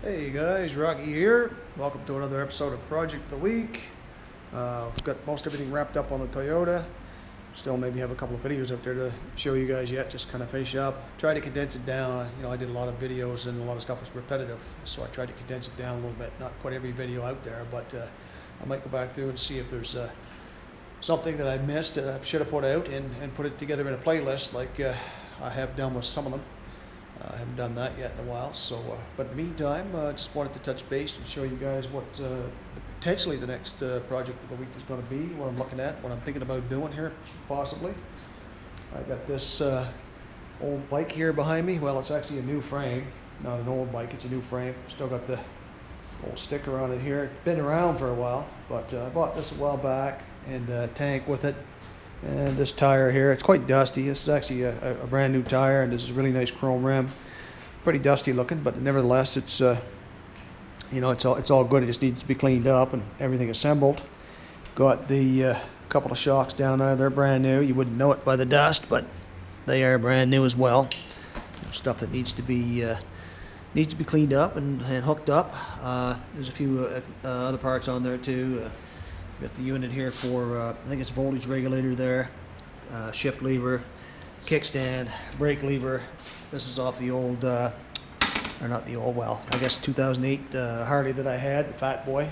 Hey guys, Rocky here. Welcome to another episode of Project of the Week. We've got most everything wrapped up on the Toyota. Still maybe have a couple of videos up there to show you guys yet, just kind of finish up. Try to condense it down. I did a lot of videos and a lot of stuff was repetitive, so I tried to condense it down a little bit, not put every video out there, but I might go back through and see if there's something that I missed that I should have put out and put it together in a playlist like I have done with some of them. I haven't done that yet in a while, but in the meantime, just wanted to touch base and show you guys what potentially the next project of the week is going to be, what I'm looking at, what I'm thinking about doing here, possibly. I got this old bike here behind me. Well, it's actually a new frame, not an old bike, it's a new frame. Still got the old sticker on it here. It's been around for a while, but I bought this a while back, and a tank with it. And this tire here, it's quite dusty. This is actually a brand new tire, and this is a really nice chrome rim. Pretty dusty looking, but nevertheless, it's it's all good. It just needs to be cleaned up and everything assembled. Got the couple of shocks down there. They're brand new. You wouldn't know it by the dust, but they are brand new as well. Stuff that needs to be cleaned up and hooked up. There's a few other parts on there too. Got the unit here for, I think it's a voltage regulator there, shift lever, kickstand, brake lever. This is off the old, or not the old, well, I guess 2008 Harley that I had, the Fat Boy.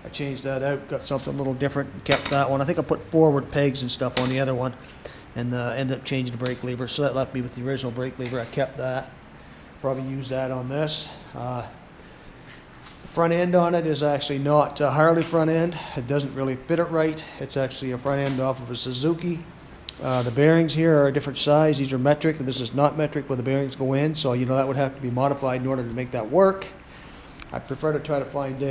I changed that out, got something a little different, and kept that one. I think I put forward pegs and stuff on the other one, and ended up changing the brake lever. So that left me with the original brake lever. I kept that. Probably use that on this. Front end on it is actually not a Harley front end. It doesn't really fit it right. It's actually a front end off of a Suzuki. The bearings here are a different size. These are metric. This is not metric where the bearings go in, so that would have to be modified in order to make that work. I prefer to find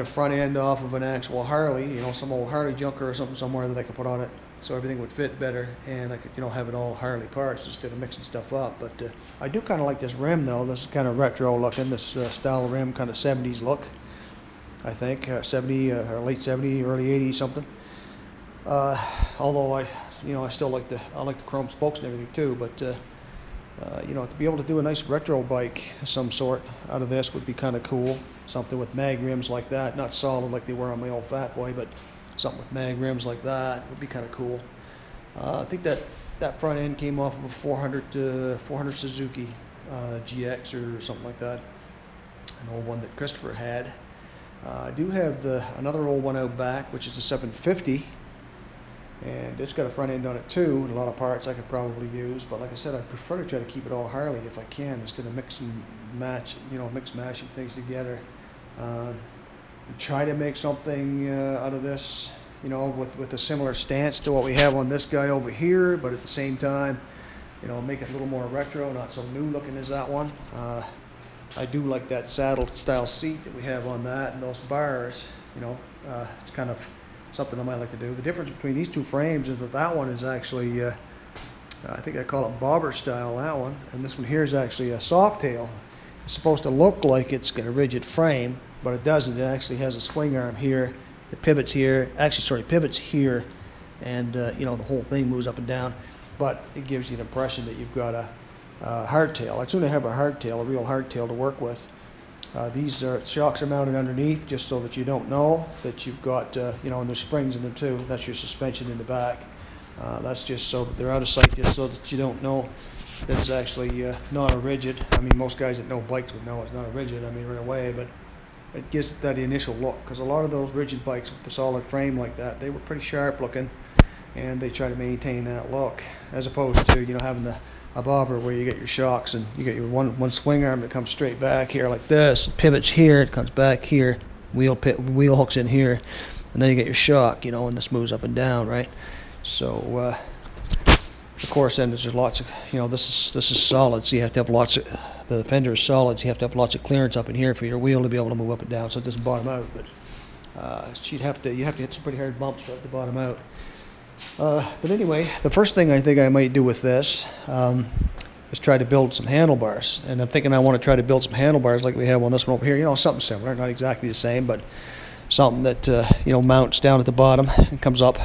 a front end off of an actual Harley, some old Harley junker or something somewhere that I could put on it, so everything would fit better, and I could, have it all Harley parts instead of mixing stuff up. But I do kind of like this rim though. This is kind of retro looking. This style of rim, kind of 70s look. I think 70 or late 70s, early 80s something. Although I still like the chrome spokes and everything too. But to be able to do a nice retro bike of some sort out of this would be kind of cool. Something with mag rims like that, not solid like they were on my old Fat Boy, but something with mag rims like that would be kind of cool. I think that front end came off of a 400 Suzuki GX or something like that, an old one that Christopher had. I do have another old one out back, which is the 750, and it's got a front end on it too, and a lot of parts I could probably use. But like I said, I prefer to try to keep it all Harley if I can, instead of mix mashing things together. Try to make something out of this, with a similar stance to what we have on this guy over here, but at the same time, make it a little more retro, not so new looking as that one. I do like that saddle style seat that we have on that, and those bars, it's kind of something I might like to do. The difference between these two frames is that one is actually, I think I call it bobber style, that one, and this one here is actually a soft tail. It's supposed to look like it's got a rigid frame, but it doesn't. It actually has a swing arm here. It pivots here. Pivots here, and the whole thing moves up and down. But it gives you the impression that you've got a hardtail. I'd sooner have a hardtail, a real hardtail to work with. These shocks are mounted underneath, just so that you don't know that you've got, and there's springs in them too. That's your suspension in the back. That's just so that they're out of sight, just so that you don't know that it's actually not a rigid. I mean, most guys that know bikes would know it's not a rigid, right away, but it gives it that initial look, because a lot of those rigid bikes with the solid frame like that, they were pretty sharp looking, and they try to maintain that look, as opposed to, having a bobber where you get your shocks and you get your one swing arm that comes straight back here like this, it pivots here, it comes back here, wheel hooks in here, and then you get your shock, and this moves up and down, right? So of course, then there's lots of, this is solid, so you have to have lots of, the fender is solid, so you have to have lots of clearance up in here for your wheel to be able to move up and down, so it doesn't bottom out. But you have to hit some pretty hard bumps for it to bottom out. But anyway, the first thing I think I might do with this is try to build some handlebars, and I'm thinking I want to try to build some handlebars like we have on this one over here. Something similar, not exactly the same, but something that mounts down at the bottom and comes up,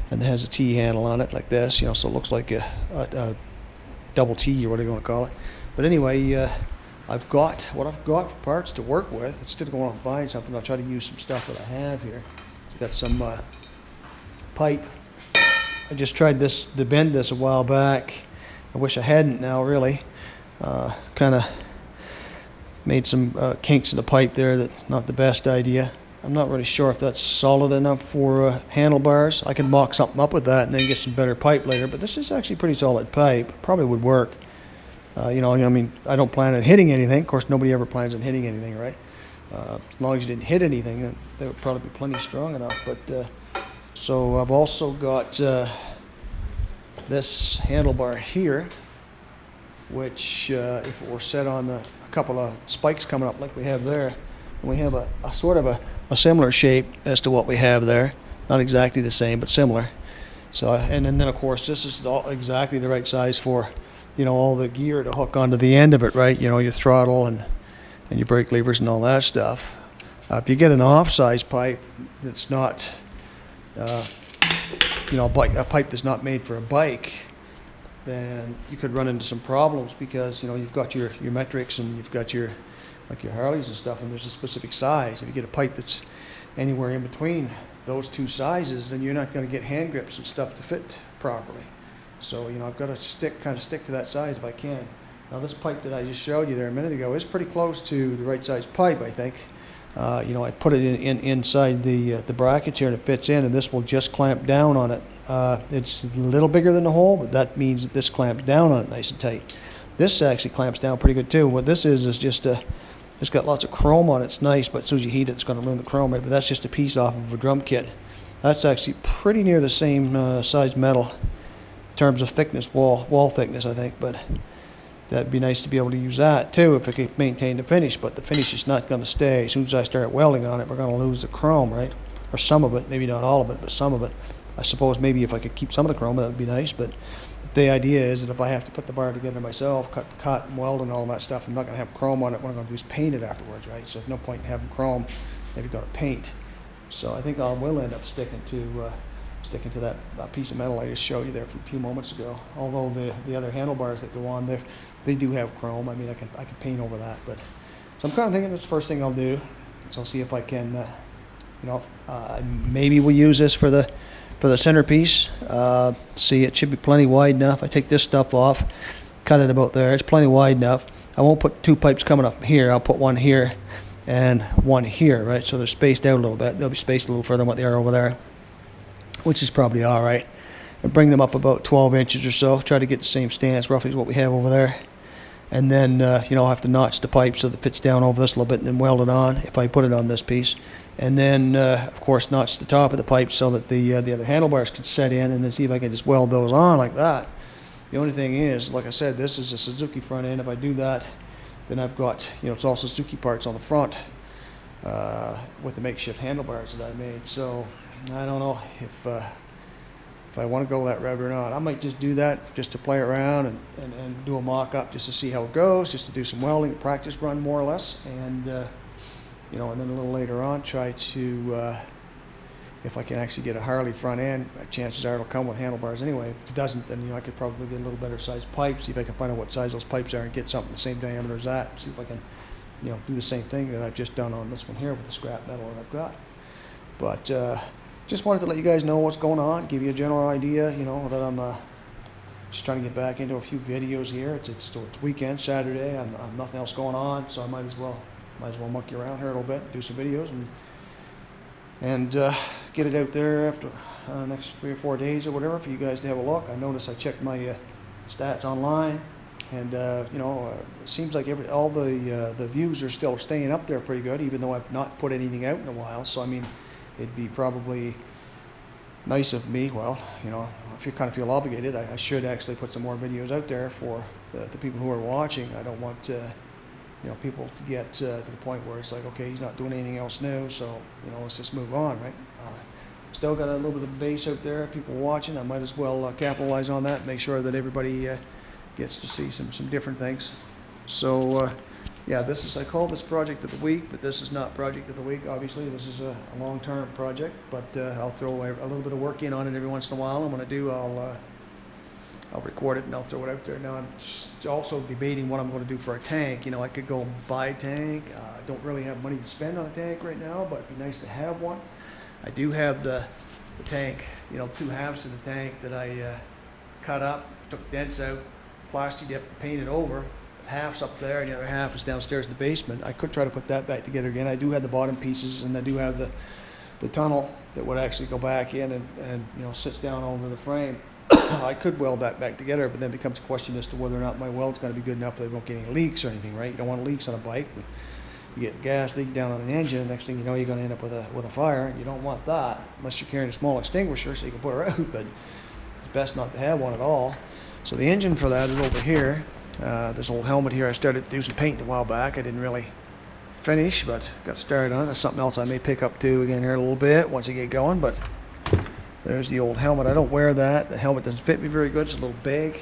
and it has a T handle on it like this, so it looks like a double T or whatever you want to call it. But anyway, I've got what I've got for parts to work with. Instead of going out and buying something, I'll try to use some stuff that I have here. I've got some pipe. I just tried to bend this a while back. I wish I hadn't now, really. Kind of made some kinks in the pipe there. That not the best idea. I'm not really sure if that's solid enough for handlebars. I can mock something up with that and then get some better pipe later. But this is actually pretty solid pipe. Probably would work. You know, I mean, I don't plan on hitting anything. Of course, nobody ever plans on hitting anything, right? As long as you didn't hit anything, then they would probably be plenty strong enough. But so I've also got this handlebar here, which if it were set on a couple of spikes coming up like we have there, and we have a sort of a similar shape as to what we have there. Not exactly the same, but similar. So, and then of course, this is exactly the right size for, you know, all the gear to hook onto the end of it, right? You know, your throttle and your brake levers and all that stuff. If you get an off-size pipe that's not, you know, a pipe that's not made for a bike, then you could run into some problems because, you know, you've got your metrics and you've got your, like your Harleys and stuff, and there's a specific size. If you get a pipe that's anywhere in between those two sizes, then you're not going to get hand grips and stuff to fit properly. So, you know, I've got to kind of stick to that size if I can. Now, this pipe that I just showed you there a minute ago is pretty close to the right size pipe, I think. You know, I put it inside the brackets here and it fits in, and this will just clamp down on it. It's a little bigger than the hole, but that means that this clamps down on it nice and tight. This actually clamps down pretty good too. What this is just it's got lots of chrome on it. It's nice, but as soon as you heat it, it's going to ruin the chrome, right? But that's just a piece off of a drum kit. That's actually pretty near the same size metal in terms of thickness, wall thickness, I think. But that'd be nice to be able to use that too if I could maintain the finish. But the finish is not going to stay. As soon as I start welding on it, we're going to lose the chrome, right? Or some of it, maybe not all of it, but some of it. I suppose maybe if I could keep some of the chrome, that would be nice. But the idea is that if I have to put the bar together myself, cut and weld and all that stuff, I'm not going to have chrome on it. What I'm going to do is paint it afterwards, right? So there's no point in having chrome if you've got to paint. So I think I will end up sticking to that piece of metal I just showed you there from a few moments ago. Although the other handlebars that go on there, they do have chrome. I mean, I can paint over that. But so I'm kind of thinking that's the first thing I'll do. So I'll see if I can, you know, maybe we'll use this for the centerpiece. See, it should be plenty wide enough. I take this stuff off, cut it about there. It's plenty wide enough. I won't put two pipes coming up here. I'll put one here and one here, right? So they're spaced out a little bit. They'll be spaced a little further than what they are over there, which is probably all right. And bring them up about 12 inches or so. Try to get the same stance, roughly, as what we have over there. And then, you know, I'll have to notch the pipe so that it fits down over this a little bit and then weld it on if I put it on this piece. And then, of course, notch the top of the pipe so that the other handlebars can set in, and then see if I can just weld those on like that. The only thing is, like I said, this is a Suzuki front end. If I do that, then I've got, you know, it's all Suzuki parts on the front with the makeshift handlebars that I made. So I don't know if I want to go that route or not. I might just do that just to play around and do a mock-up just to see how it goes, just to do some welding, practice run more or less, and you know, and then a little later on try to, if I can actually get a Harley front end, chances are it'll come with handlebars anyway. If it doesn't, then, you know, I could probably get a little better sized pipe, see if I can find out what size those pipes are and get something the same diameter as that, see if I can, you know, do the same thing that I've just done on this one here with the scrap metal that I've got. But just wanted to let you guys know what's going on, give you a general idea, you know, that I'm just trying to get back into a few videos here. It's weekend, Saturday. I'm nothing else going on, so I might as well monkey around here a little bit, do some videos, and get it out there after next 3 or 4 days or whatever for you guys to have a look. I noticed I checked my stats online, and you know, it seems like all the views are still staying up there pretty good, even though I've not put anything out in a while. So I mean, it'd be probably nice of me, well, you know, if you kind of feel obligated, I should actually put some more videos out there for the people who are watching. I don't want you know, people to get to the point where it's like, okay, he's not doing anything else new, so, you know, let's just move on, right? Still got a little bit of base out there, people watching. I might as well capitalize on that, make sure that everybody gets to see some different things. So yeah, I call this project of the week, but this is not project of the week, obviously. This is a long-term project, but I'll throw a little bit of work in on it every once in a while. And when I do, I'll I'll record it and I'll throw it out there. Now I'm also debating what I'm going to do for a tank. You know, I could go and buy a tank. I don't really have money to spend on a tank right now, but it'd be nice to have one. I do have the tank, you know, 2 halves of the tank that I cut up, took dents out, plastered up, painted over. Half's up there and the other half is downstairs in the basement. I could try to put that back together again. I do have the bottom pieces, and I do have the tunnel that would actually go back in and you know, sits down over the frame. I could weld that back together, but then it becomes a question as to whether or not my weld's going to be good enough that I won't get any leaks or anything, right? You don't want leaks on a bike. You get gas leak down on the engine, the next thing you know, you're going to end up with a fire. You don't want that unless you're carrying a small extinguisher so you can put her out, but it's best not to have one at all. So the engine for that is over here. This old helmet here, I started to do some painting a while back. I didn't really finish, but got started on it. That's something else I may pick up too again here a little bit once I get going. But there's the old helmet. I don't wear that. The helmet doesn't fit me very good. It's a little big.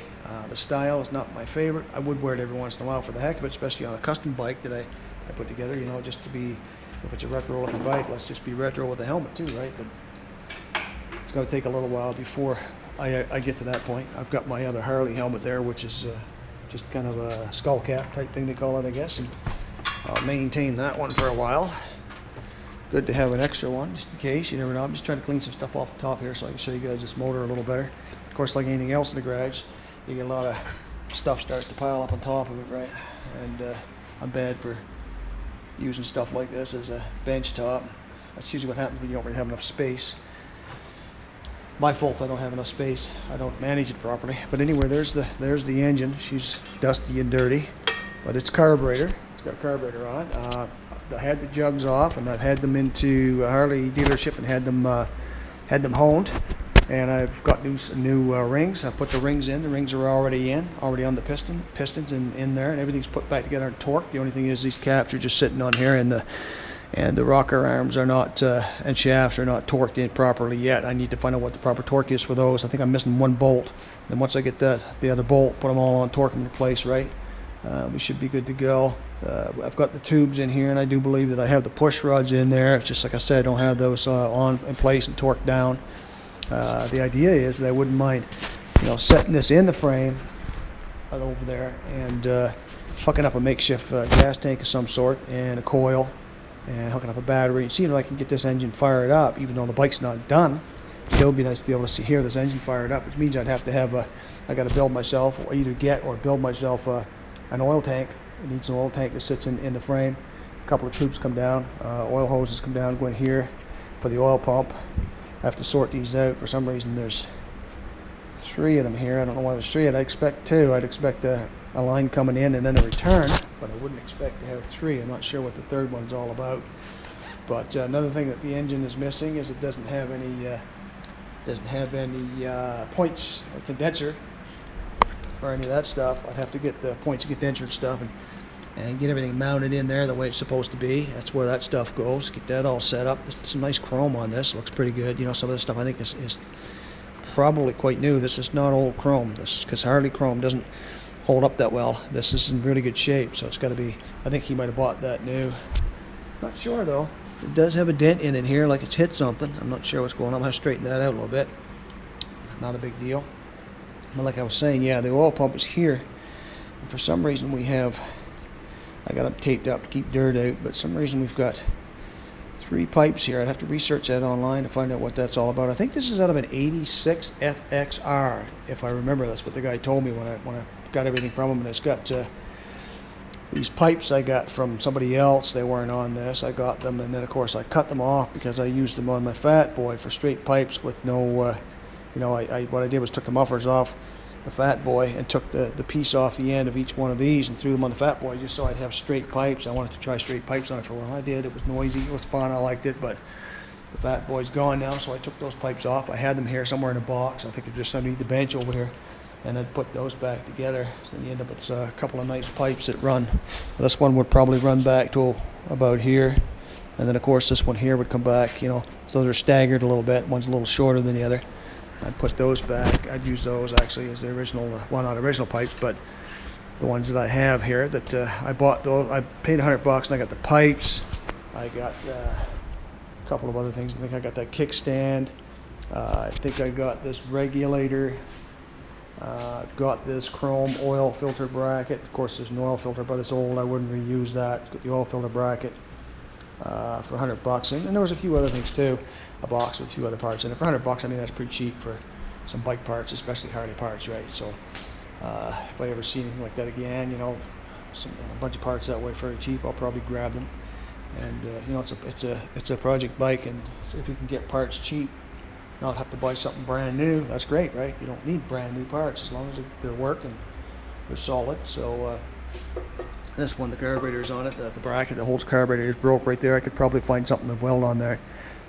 The style is not my favorite. I would wear it every once in a while for the heck of it, especially on a custom bike that I put together, you know, just to be, if it's a retro looking bike, let's just be retro with the helmet too, right? But it's going to take a little while before I get to that point. I've got my other Harley helmet there, which is just kind of a skull cap type thing they call it, I guess, and I'll maintain that one for a while. Good to have an extra one just in case, you never know. I'm just trying to clean some stuff off the top here so I can show you guys this motor a little better. Of course, like anything else in the garage, you get a lot of stuff starts to pile up on top of it, right? And I'm bad for using stuff like this as a bench top. That's usually what happens when you don't really have enough space. My fault, I don't have enough space. I don't manage it properly. But anyway, there's the engine. She's dusty and dirty, but it's carburetor. It's got a carburetor on it. I had the jugs off, and I've had them into a Harley dealership and had them honed. And I've got new rings. I put the rings in. The rings are already on the pistons in there, and everything's put back together and torqued. The only thing is these caps are just sitting on here, and the rocker arms are not and shafts are not torqued in properly yet. I need to find out what the proper torque is for those. I think I'm missing one bolt. Then once I get the other bolt, put them all on, torque them into place, right? We should be good to go. I've got the tubes in here, and I do believe that I have the push rods in there. It's just like I said, I don't have those in place and torqued down. The idea is that I wouldn't mind, you know, setting this in the frame over there and hooking up a makeshift gas tank of some sort and a coil and hooking up a battery and seeing if I can get this engine fired up, even though the bike's not done. Still would be nice to be able to hear this engine fired up, which means I'd have to have I got to build myself, or either get or build myself an oil tank. It needs an oil tank that sits in the frame. A couple of tubes come down, oil hoses come down, go in here for the oil pump. I have to sort these out. For some reason there's 3 of them here. I don't know why there's 3. I'd expect 2. I'd expect a line coming in and then a return, but I wouldn't expect to have 3. I'm not sure what the third one's all about. But another thing that the engine is missing is it doesn't have any points or condenser or any of that stuff. I'd have to get the points and condenser and stuff and get everything mounted in there the way it's supposed to be. That's where that stuff goes. Get that all set up. There's some nice chrome on this. Looks pretty good. You know, some of this stuff I think is probably quite new. This is not old chrome. This, because Harley chrome doesn't hold up that well. This is in really good shape, so it's got to be. I think he might have bought that new. Not sure though. It does have a dent in here, like it's hit something. I'm not sure what's going on. I'm gonna straighten that out a little bit. Not a big deal. But like I was saying, yeah, the oil pump is here, and for some reason I got them taped up to keep dirt out, but for some reason we've got 3 pipes here. I'd have to research that online to find out what that's all about. I think this is out of an 86 FXR, if I remember. That's what the guy told me when I got everything from him. And it's got these pipes I got from somebody else. They weren't on this. I got them, and then of course I cut them off because I used them on my Fat Boy for straight pipes with no, you know, what I did was took the mufflers off the Fat Boy and took the piece off the end of each one of these and threw them on the Fat Boy just so I'd have straight pipes. I wanted to try straight pipes on it for a while. I did. It was noisy. It was fun. I liked it, but the Fat Boy's gone now, so I took those pipes off. I had them here somewhere in a box. I think it's just underneath the bench over here, and I'd put those back together. So then you end up with a couple of nice pipes that run. This one would probably run back to about here, and then of course this one here would come back, you know, so they're staggered a little bit. One's a little shorter than the other. I'd put those back. I'd use those actually as the original, well, not original pipes, but the ones that I have here that I bought those. I paid $100 and I got the pipes. I got a couple of other things. I think I got that kickstand. I think I got this regulator Got this chrome oil filter bracket. Of course, there's an oil filter, but it's old. I wouldn't reuse that. Got the oil filter bracket for $100, and there was a few other things too. A box with a few other parts in it for $100. I mean, that's pretty cheap for some bike parts, especially Harley parts, right? So if I ever see anything like that again, you know, a bunch of parts that way very cheap, I'll probably grab them. And you know, it's a project bike, and if you can get parts cheap, not have to buy something brand new, that's great, right? You don't need brand new parts as long as they're working, they're solid. So this one, the carburetor is on it. The bracket that holds the carburetor is broke right there. I could probably find something to weld on there.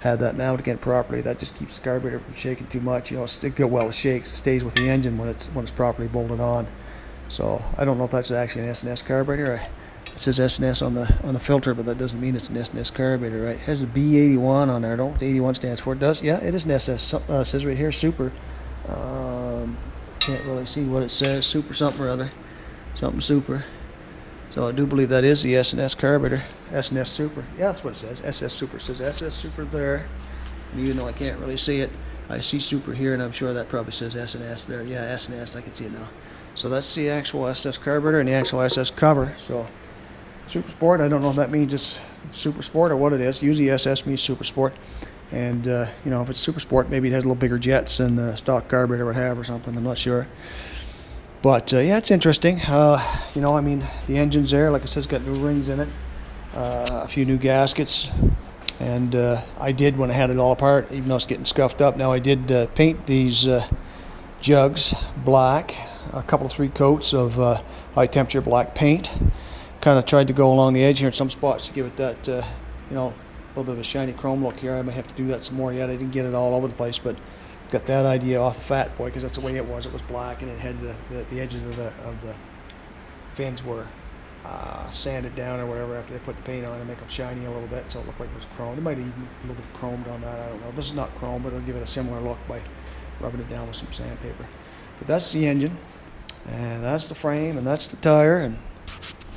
Had that mounted again properly. That just keeps the carburetor from shaking too much. You know, it shakes. It stays with the engine when it's properly bolted on. So I don't know if that's actually an S&S carburetor. It says S&S on the filter, but that doesn't mean it's an S&S carburetor, right? It has a B81 on there. I don't know what the 81 stands for. It does? Yeah, it is an SS. It says right here, Super. Can't really see what it says. Super something or other. Something Super. So I do believe that is the S&S carburetor. S&S Super. Yeah, that's what it says. SS Super. It says SS Super there. And even though I can't really see it, I see Super here, and I'm sure that probably says S&S there. Yeah, S&S. I can see it now. So that's the actual SS carburetor and the actual SS cover. So Super Sport, I don't know if that means it's Super Sport or what it is. Usually SS means Super Sport. And, you know, if it's Super Sport, maybe it has a little bigger jets than the stock carburetor would have or something. I'm not sure. But, yeah, it's interesting. You know, I mean, the engine's there. Like I said, it's got new rings in it. A few new gaskets. And I did, when I had it all apart, even though it's getting scuffed up now, I did paint these jugs black. A couple of 3 coats of high temperature black paint. Kind of tried to go along the edge here in some spots to give it that, you know, a little bit of a shiny chrome look here. I may have to do that some more yet. I didn't get it all over the place, but got that idea off the Fat Boy because that's the way it was. It was black, and it had the edges of the fins were sanded down or whatever after they put the paint on and make them shiny a little bit, so it looked like it was chrome. They might have even a little bit chromed on that. I don't know. This is not chrome, but it'll give it a similar look by rubbing it down with some sandpaper. But that's the engine, and that's the frame, and that's the tire, and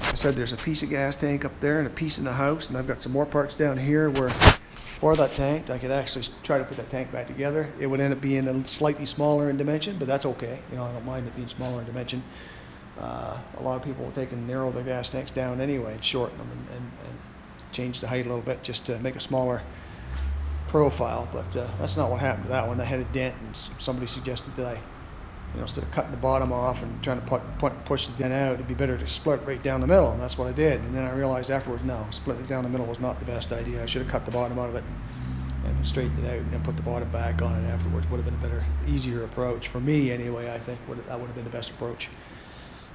like I said, there's a piece of gas tank up there and a piece in the house, and I've got some more parts down here where for that tank I could actually try to put that tank back together. It would end up being a slightly smaller in dimension, but that's okay. You know, I don't mind it being smaller in dimension. A lot of people will take and narrow their gas tanks down anyway and shorten them and change the height a little bit just to make a smaller profile, but that's not what happened to that one. That had a dent, and somebody suggested that I, you know, instead of cutting the bottom off and trying to push the dent out, it'd be better to split it right down the middle, and that's what I did. And then I realized afterwards, no, splitting it down the middle was not the best idea. I should have cut the bottom out of it and straightened it out and then put the bottom back on it afterwards. Would have been a better, easier approach for me anyway. I think that would have been the best approach.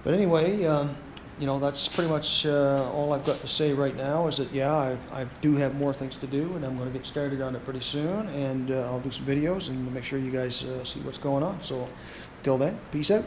But anyway, you know, that's pretty much all I've got to say right now. Is that, yeah, I do have more things to do, and I'm going to get started on it pretty soon, and I'll do some videos and make sure you guys see what's going on. So till then, peace out.